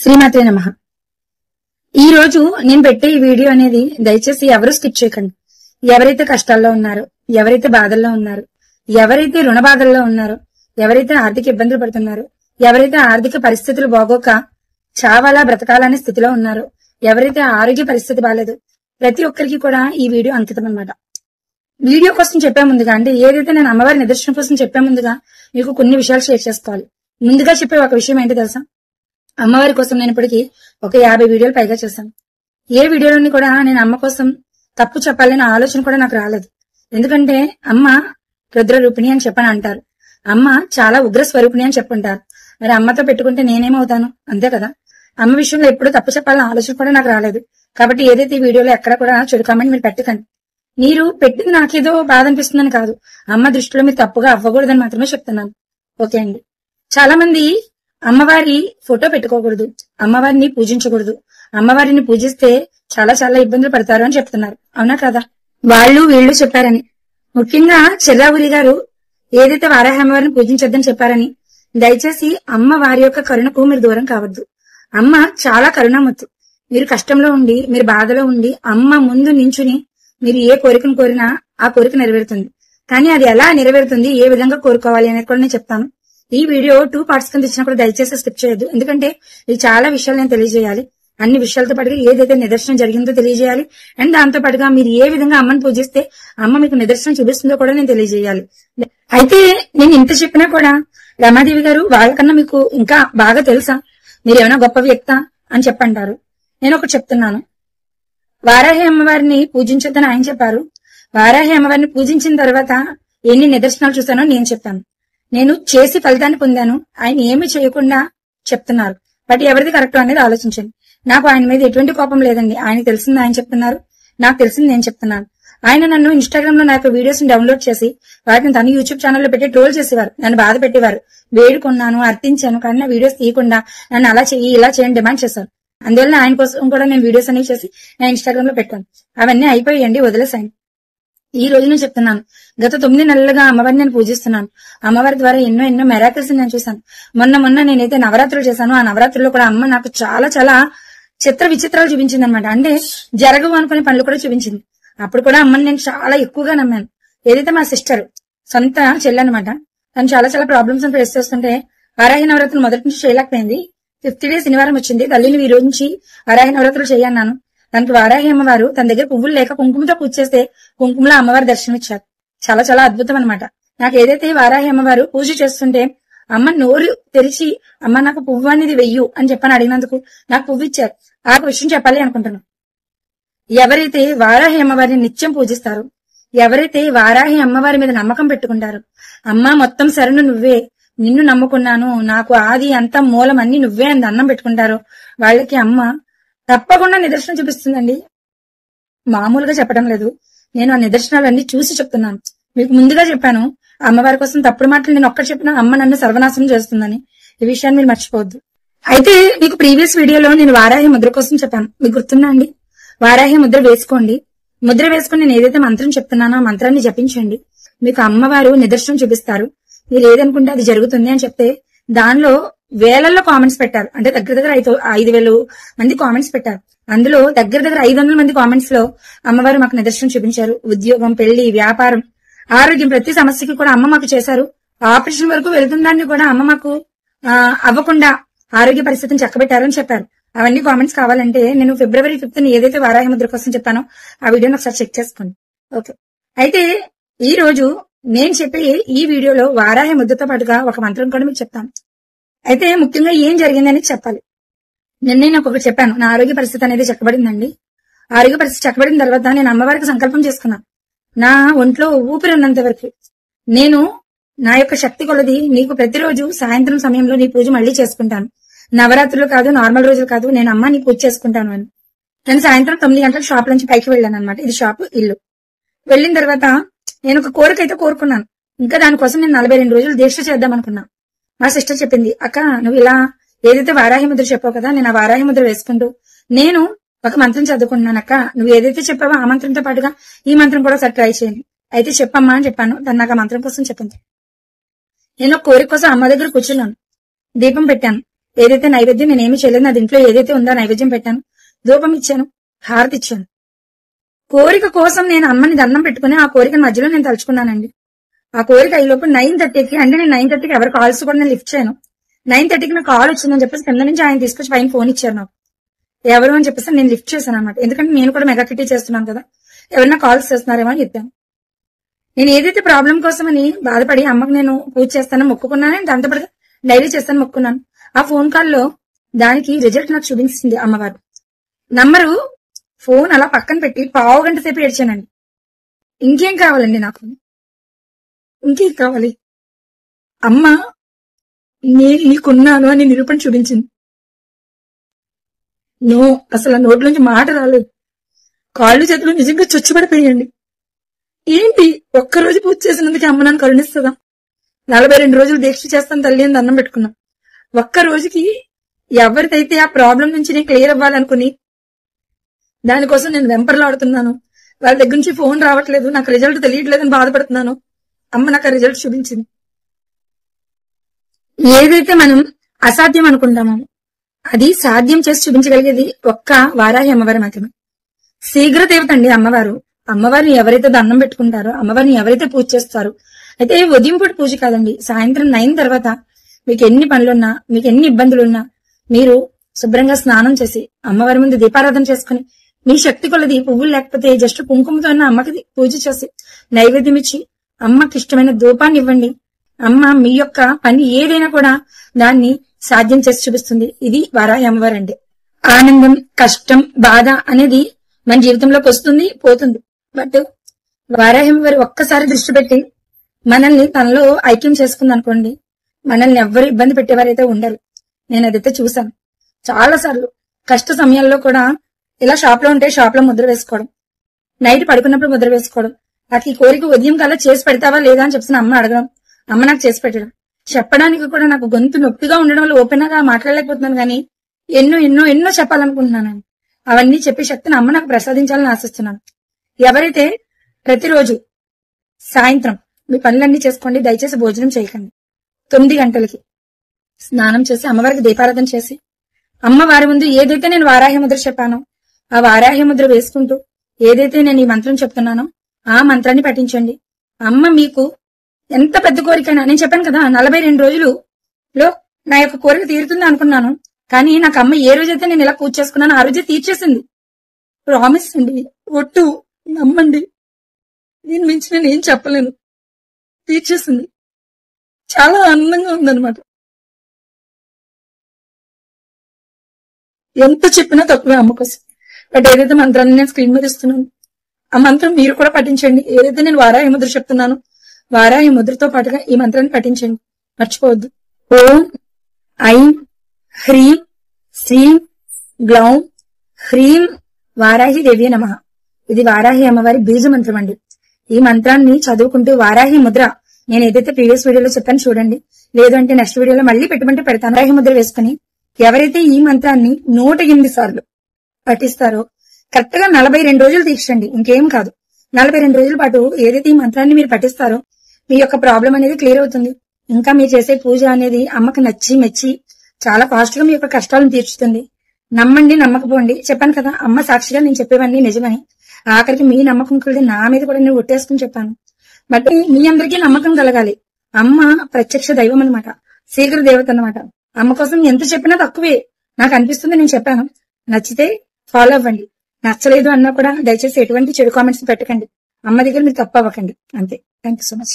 శ్రీమాత్రే నమః. ఈ రోజు నేను పెట్టే ఈ వీడియో అనేది దయచేసి ఎవరు స్కిప్ చేయకండి. ఎవరైతే కష్టాల్లో ఉన్నారో, ఎవరైతే బాధల్లో ఉన్నారో, ఎవరైతే రుణ బాధల్లో ఉన్నారో, ఎవరైతే ఆర్థిక ఇబ్బందులు పడుతున్నారో, ఎవరైతే ఆర్థిక పరిస్థితులు బాగోక చావాలా బ్రతకాలనే స్థితిలో ఉన్నారో, ఎవరైతే ఆరోగ్య పరిస్థితి బాలేదు, ప్రతి ఒక్కరికి కూడా ఈ వీడియో అంకితం అన్నమాట. వీడియో కోసం చెప్పే ముందుగా, అంటే ఏదైతే నేను అమ్మవారి నిదర్శనం కోసం చెప్పే ముందుగా మీకు కొన్ని విషయాలు షేర్ చేసుకోవాలి. ముందుగా చెప్పే ఒక విషయం ఏంటి తెలుసా? అమ్మవారి కోసం నేను ఇప్పటికి ఒక 50 వీడియోలు పైగా చేశాను. ఏ వీడియోలోని కూడా నేను అమ్మ కోసం తప్పు చెప్పాలనే ఆలోచన కూడా నాకు రాలేదు. ఎందుకంటే అమ్మ రుద్ర రూపిణి అని చెప్పని అంటారు, అమ్మ చాలా ఉగ్ర స్వరూపిణి అని చెప్పుంటారు. మరి అమ్మతో పెట్టుకుంటే నేనేమవుతాను? అంతే కదా. అమ్మ విషయంలో ఎప్పుడు తప్పు చెప్పాలనే ఆలోచన కూడా నాకు రాలేదు. కాబట్టి ఏదైతే ఈ వీడియోలో ఎక్కడ కూడా చెడు కామెంట్ మీరు పెట్టకండి. మీరు పెట్టింది నాకేదో బాధ అనిపిస్తుందని కాదు, అమ్మ దృష్టిలో మీరు తప్పుగా అవ్వకూడదని మాత్రమే చెప్తున్నాను. ఓకే అండి. చాలా మంది అమ్మవారి ఫోటో పెట్టుకోకూడదు, అమ్మవారిని పూజించకూడదు, అమ్మవారిని పూజిస్తే చాలా చాలా ఇబ్బందులు పడతారు అని చెప్తున్నారు. అవునా కదా? వాళ్ళు వీళ్ళు చెప్పారని, ముఖ్యంగా చెర్రావురి గారు ఏదైతే వారాహి అమ్మవారిని పూజించొద్దని చెప్పారని, దయచేసి అమ్మ వారి యొక్క కరుణకు మీరు దూరం కావద్దు. అమ్మ చాలా కరుణామూర్తి. మీరు కష్టంలో ఉండి, మీరు బాధలో ఉండి అమ్మ ముందు నించుని మీరు ఏ కోరికను కోరినా ఆ కోరిక నెరవేరుతుంది. కానీ అది ఎలా నెరవేరుతుంది, ఏ విధంగా కోరుకోవాలి అనేది కూడా నేను చెప్తాను. ఈ వీడియో 2 పార్ట్స్ కింద ఇచ్చినా కూడా దయచేసి స్కిప్ చేయొద్దు. ఎందుకంటే ఇది చాలా విషయాలు నేను తెలియజేయాలి. అన్ని విషయాలతో పాటుగా ఏదైతే నిదర్శనం జరిగిందో తెలియజేయాలి. అండ్ దాంతో పాటుగా మీరు ఏ విధంగా అమ్మని పూజిస్తే అమ్మ మీకు నిదర్శనం చూపిస్తుందో కూడా నేను తెలియజేయాలి. అయితే నేను ఇంత చెప్పినా కూడా రమాదేవి గారు వాళ్ళకన్నా మీకు ఇంకా బాగా తెలుసా, మీరు ఏమైనా గొప్ప వ్యక్తా అని చెప్పంటారు. నేను ఒకటి చెప్తున్నాను. వారాహి అమ్మవారిని పూజించొద్దని ఆయన చెప్పారు. వారాహి అమ్మవారిని పూజించిన తర్వాత ఎన్ని నిదర్శనాలు చూశానో నేను చెప్పాను. నేను చేసి ఫలితాన్ని పొందాను. ఆయన ఏమి చేయకుండా చెప్తున్నారు. బట్ ఎవరిది కరెక్ట్ అనేది ఆలోచించండి. నాకు ఆయన మీద ఎటువంటి కోపం లేదండి. ఆయనకు తెలిసింది ఆయన చెప్తున్నారు, నాకు తెలిసింది నేను చెప్తున్నాను. ఆయన నన్ను ఇన్స్టాగ్రామ్ లో నా యొక్క వీడియోస్ ని డౌన్లోడ్ చేసి వాటిని తన యూట్యూబ్ ఛానల్లో పెట్టి ట్రోల్ చేసేవారు, నన్ను బాధ పెట్టేవారు. వేడుకున్నాను, అర్థించాను, కానీ నా వీడియోస్ తీయకుండా నన్ను అలా చెయ్యి ఇలా చేయని డిమాండ్ చేశారు. అందువల్ల ఆయన కోసం కూడా నేను వీడియోస్ అనేవి చేసి నా ఇన్స్టాగ్రామ్ లో పెట్టాను. అవన్నీ అయిపోయాయండి, వదిలేసాను. ఈ రోజు నేను చెప్తున్నాను, గత 9 నెలలుగా అమ్మవారిని నేను పూజిస్తున్నాను. అమ్మవారి ద్వారా ఎన్నో మెరాకిల్స్ నేను చూశాను. మొన్న నేనైతే నవరాత్రులు చేశాను. ఆ నవరాత్రుల్లో కూడా అమ్మ నాకు చాలా చాలా చిత్ర విచిత్రాలు చూపించింది అనమాట. అంటే జరగవు అనుకునే పనులు కూడా చూపించింది. అప్పుడు కూడా అమ్మని నేను చాలా ఎక్కువగా నమ్మాను. ఏదైతే మా సిస్టర్ సొంత చెల్లి అనమాట, తను చాలా చాలా ప్రాబ్లమ్స్ ఫేస్ చేస్తుంటే వారాహి నవరాత్రులు మొదటి నుంచి చేయలేకపోయింది. 50 డేస్ శనివారం వచ్చింది. తల్లిని ఈ రోజు నుంచి వారాహి నవరాత్రులు చేయన్నాను. దానికి వారాహి అమ్మవారు తన దగ్గర పువ్వులు లేక కుంకుమతో పూజ చేస్తే కుంకుమలో అమ్మవారు దర్శనం ఇచ్చారు. చాలా చాలా అద్భుతం అనమాట. నాకు ఏదైతే వారాహి అమ్మవారు పూజ చేస్తుంటే అమ్మ నోరు తెరిచి అమ్మ నాకు పువ్వు అనేది వెయ్యు అని చెప్పని అడిగినందుకు నాకు పువ్వు ఇచ్చారు. ఆ విషయం చెప్పాలి అనుకుంటున్నాను. ఎవరైతే వారాహి అమ్మవారిని నిత్యం పూజిస్తారో, ఎవరైతే వారాహి అమ్మవారి మీద నమ్మకం పెట్టుకుంటారో, అమ్మ మొత్తం శరణు నువ్వే, నిన్ను నమ్ముకున్నాను, నాకు ఆది అంత మూలం అన్ని నువ్వే అని దండం పెట్టుకుంటారో వాళ్ళకి అమ్మ తప్పకుండా నిదర్శనం చూపిస్తుందండి. మామూలుగా చెప్పడం లేదు, నేను ఆ నిదర్శనాలన్నీ చూసి చెప్తున్నాను. మీకు ముందుగా చెప్పాను, అమ్మవారి కోసం తప్పుడు మాటలు నేను ఒక్కటి చెప్పినా అమ్మ నన్ను సర్వనాశనం చేస్తుందని. ఈ విషయాన్ని మీరు మర్చిపోవద్దు. అయితే మీకు ప్రీవియస్ వీడియోలో నేను వారాహి ముద్ర కోసం చెప్పాను, మీకు గుర్తుందా అండి? వారాహి ముద్ర వేసుకోండి. ముద్ర వేసుకుని నేను ఏదైతే మంత్రం చెప్తున్నానో ఆ మంత్రాన్ని జపించండి. మీకు అమ్మవారు నిదర్శనం చూపిస్తారు. మీరు ఏదనుకుంటే అది జరుగుతుంది అని చెప్తే దానిలో వేలల్లో కామెంట్స్ పెట్టారు. అంటే దగ్గర 5,000 మంది కామెంట్స్ పెట్టారు. అందులో దగ్గర 500 మంది కామెంట్స్ లో అమ్మవారు మాకు నిదర్శనం చూపించారు. ఉద్యోగం, పెళ్లి, వ్యాపారం, ఆరోగ్యం, ప్రతి సమస్యకి కూడా అమ్మ మాకు చేశారు. ఆపరేషన్ వరకు వెళ్తుందాన్ని కూడా అమ్మ మాకు అవ్వకుండా ఆరోగ్య పరిస్థితిని చక్కబెట్టారని చెప్పారు. అవన్నీ కామెంట్స్ కావాలంటే నేను February 5th ఏదైతే వారాహి ముద్ర కోసం చెప్పానో ఆ వీడియోని ఒకసారి చెక్ చేసుకోండి. ఓకే. అయితే ఈ రోజు నేను చెప్పే ఈ వీడియోలో వారాహి ముద్రతో పాటుగా ఒక మంత్రం కూడా మీకు చెప్తాను. అయితే ముఖ్యంగా ఏం జరిగిందని చెప్పాలి. నేను ఒకటి చెప్పాను, నా ఆరోగ్య పరిస్థితి అనేది చక్కబడిందండి. ఆరోగ్య పరిస్థితి చక్కబడిన తర్వాత నేను అమ్మవారికి సంకల్పం చేసుకున్నాను. నా ఒంట్లో ఊపిరి ఉన్నంత వరకు నేను నా యొక్క శక్తి కొలది నీకు ప్రతిరోజు సాయంత్రం సమయంలో నీ పూజ మళ్ళీ చేసుకుంటాను. నవరాత్రులు కాదు, నార్మల్ రోజులు కాదు, నేను అమ్మ నీ పూజ చేసుకుంటాను అని. నేను సాయంత్రం 9 గంటలకు షాప్ నుంచి పైకి వెళ్ళాను అనమాట. ఇది షాప్, ఇల్లు. వెళ్ళిన తర్వాత నేను ఒక కోరిక అయితే కోరుకున్నాను. ఇంకా దానికోసం నేను 42 రోజులు దీక్ష చేద్దాం అనుకున్నా. మా సిస్టర్ చెప్పింది, అక్క నువ్వు ఇలా ఏదైతే వారాహి ముద్ర చెప్పావు కదా, నేను ఆ వారాహి ముద్ర వేసుకుంటూ నేను ఒక మంత్రం చదువుకుంటున్నాను అక్క, నువ్వు ఏదైతే చెప్పావో ఆ మంత్రంతో పాటుగా ఈ మంత్రం కూడా ఒకసారి ట్రై చేయండి. అయితే చెప్పమ్మా అని చెప్పాను. తను నాకు ఆ మంత్రం కోసం చెప్పింది. నేను కోరిక కోసం అమ్మ దగ్గర కూర్చున్నాను, దీపం పెట్టాను. ఏదైతే నైవేద్యం నేనేమి చేయలేదు, నా ఇంట్లో ఏదైతే ఉందో నైవేద్యం పెట్టాను, ధూపం ఇచ్చాను, హారతి ఇచ్చాను. కోరిక కోసం నేను అమ్మని దండం పెట్టుకుని ఆ కోరిక మధ్యలో నేను తలుచుకున్నానండి. ఆ కోరిక అయ్యేలోపు 9:30కి, అంటే నేను 9:30కి ఎవరి కాల్స్ కూడా నేను లిఫ్ట్ చేయను. 9:30కి నాకు కాల్ వచ్చిందని చెప్పేసి కింద నుంచి ఆయన తీసుకొచ్చి పైన ఫోన్ ఇచ్చారు నాకు. ఎవరు అని చెప్పేసి నేను లిఫ్ట్ చేశాను అనమాట. ఎందుకంటే నేను కూడా మెగా కిటీ చేస్తున్నాను కదా, ఎవరైనా కాల్స్ చేస్తున్నారేమో అని చెప్పాను. నేను ఏదైతే ప్రాబ్లం కోసమని బాధపడి అమ్మకు నేను పూజ చేస్తానని మొక్కుకున్నాను, దాంతో పాటు డైలీ చేస్తాను మొక్కున్నాను. ఆ ఫోన్ కాల్లో దానికి రిజల్ట్ నాకు చూపించింది అమ్మవారు. నంబరు ఫోన్ అలా పక్కన పెట్టి 1/2 గంట సేపు ఏడ్చానండి. ఇంకేం కావాలండి నాకు, ఇంకేం కావాలి? అమ్మ నేను నీకున్నాను అని నిరూపణ చూపించింది. అసలు నోట్లోంచి మాట రాలేదు. కాళ్ళు చేతులు నిజంగా చొచ్చుపడిపోయండి. ఏంటి ఒక్కరోజు పూజ చేసినందుకు అమ్మ నన్ను కరుణిస్తుందా? 42 రోజులు దీక్ష చేస్తాను తల్లి అని దండం పెట్టుకున్నా. ఒక్క రోజుకి ఎవరిదైతే ఆ ప్రాబ్లం నుంచి నేను క్లియర్ అవ్వాలనుకుని దానికోసం నేను వెంపర్లాడుతున్నాను, వాళ్ళ దగ్గర నుంచి ఫోన్ రావట్లేదు, నాకు రిజల్ట్ తెలియట్లేదని బాధపడుతున్నాను. అమ్మ నాకు ఆ రిజల్ట్ చూపించింది. ఏదైతే మనం అసాధ్యం అనుకుంటామో అది సాధ్యం చేసి చూపించగలిగేది ఒక్క వారాహి అమ్మవారి మాత్రమే. శీఘ్ర దేవత అండి అమ్మవారు. అమ్మవారిని ఎవరైతే దండం పెట్టుకుంటారో, అమ్మవారిని ఎవరైతే పూజ చేస్తారో, అయితే ఉదయం పూట పూజ కాదండి, సాయంత్రం 9 తర్వాత మీకు ఎన్ని పనులున్నా, మీకు ఎన్ని ఇబ్బందులున్నా మీరు శుభ్రంగా స్నానం చేసి అమ్మవారి ముందు దీపారాధన చేసుకుని మీ శక్తి కొలది పువ్వులు లేకపోతే జస్ట్ కుంకుమతో ఉన్న అమ్మకి పూజ చేసి నైవేద్యం ఇచ్చి అమ్మకి ఇష్టమైన ధూపాన్ని ఇవ్వండి. అమ్మ మీ యొక్క పని ఏదైనా కూడా దాన్ని సాధ్యం చేసి చూపిస్తుంది. ఇది వారాహి అమ్మవారు అంటే. ఆనందం, కష్టం, బాధ అనేది మన జీవితంలోకి వస్తుంది, పోతుంది. బట్ వారాహి అమ్మవారు ఒక్కసారి దృష్టి పెట్టి మనల్ని తనలో ఐక్యం చేసుకుంది అనుకోండి, మనల్ని ఎవ్వరు ఇబ్బంది పెట్టేవారైతే ఉండరు. నేను అదైతే చూసాను చాలా సార్లు. కష్ట సమయాల్లో కూడా ఇలా షాప్ లో ఉంటే షాప్ లో ముద్ర వేసుకోవడం, నైట్ పడుకున్నప్పుడు ముద్ర వేసుకోవడం, నాకు ఈ కోరిక ఉదయం కల్లా చేసి పెడతావా లేదా అని చెప్పిన అమ్మ అడగడం, అమ్మ నాకు చేసి పెట్టడం. చెప్పడానికి కూడా నాకు గొంతు నొప్పిగా ఉండడం వల్ల ఓపెన్ గా మాట్లాడలేకపోతున్నాను, కానీ ఎన్నో ఎన్నో ఎన్నో చెప్పాలనుకుంటున్నాను. అవన్నీ చెప్పే శక్తిని అమ్మ నాకు ప్రసాదించాలని ఆశిస్తున్నాను. ఎవరైతే ప్రతిరోజు సాయంత్రం మీ పనులన్నీ చేసుకోండి, దయచేసి భోజనం చేయకండి. 9 గంటలకి స్నానం చేసి అమ్మవారికి దీపారాధన చేసి అమ్మవారి ముందు ఏదైతే నేను వారాహి ముద్ర చెప్పానో ఆ వారాహి ముద్ర వేసుకుంటూ ఏదైతే నేను ఈ మంత్రం చెప్తున్నానో ఆ మంత్రాన్ని పఠించండి. అమ్మ మీకు ఎంత పెద్ద కోరికైనా, నేను చెప్పాను కదా 42 రోజులలో నా యొక్క కోరిక తీరుతుంది అనుకున్నాను, కానీ నాకు అమ్మ ఏ రోజైతే నేను ఇలా పూజ చేసుకున్నానో ఆ రోజే తీర్చేసింది. ప్రామిస్ అండి, ఒట్టు, నమ్మండి. దీని మించి నేను ఏం చెప్పలేను, తీర్చేసింది. చాలా ఆనందంగా ఉందన్నమాట. ఎంత చెప్పినా తక్కువే అమ్మ కోసం. బట్ ఏదైతే మంత్రాన్ని నేను స్క్రీన్ మీద ఇస్తున్నాను ఆ మంత్రం మీరు కూడా పఠించండి. ఏదైతే నేను వారాహి ముద్ర చెప్తున్నాను వారాహి ముద్రతో పాటుగా ఈ మంత్రాన్ని పఠించండి, మర్చిపోవద్దు. ఓం ఐం హ్రీం శ్రీం గ్లౌం హ్రీం వారాహి దేవి నమః. ఇది వారాహి అమ్మవారి బీజ మంత్రం అండి. ఈ మంత్రాన్ని చదువుకుంటూ వారాహి ముద్ర నేను ఏదైతే ప్రీవియస్ వీడియోలో చెప్పాను చూడండి, లేదంటే నెక్స్ట్ వీడియోలో మళ్ళీ పెట్టమంటే పెడతాను. వారాహి ముద్ర వేసుకుని ఎవరైతే ఈ మంత్రాన్ని 108 సార్లు పఠిస్తారో కరెక్ట్ గా 42 రోజులు తీర్చండి, ఇంకేం కాదు. 42 రోజుల పాటు ఏదైతే ఈ మంత్రాన్ని మీరు పఠిస్తారో మీ యొక్క ప్రాబ్లం అనేది క్లియర్ అవుతుంది. ఇంకా మీరు చేసే పూజ అనేది అమ్మకి నచ్చి మెచ్చి చాలా ఫాస్ట్ గా మీ యొక్క కష్టాలను తీర్చుతుంది. నమ్మండి, నమ్మకపోండి. చెప్పాను కదా అమ్మ సాక్షిగా నేను చెప్పేవన్నీ నిజమని. ఆఖరికి మీ నమ్మకం కలిగి నా మీద కూడా నేను ఒట్టేసుకుని చెప్పాను. బట్ మీ అందరికీ నమ్మకం కలగాలి. అమ్మ ప్రత్యక్ష దైవం అనమాట, శీఘ్ర దేవత అనమాట. అమ్మ కోసం ఎంత చెప్పినా తక్కువే నాకు అనిపిస్తుంది. నేను చెప్పాను, నచ్చితే ఫాలో అవ్వండి, నచ్చలేదు అన్నా కూడా దయచేసి ఎటువంటి చెడు కామెంట్స్ పెట్టకండి. అమ్మ దగ్గర మీరు తప్పు అవ్వకండి. అంతే. Thank you so much.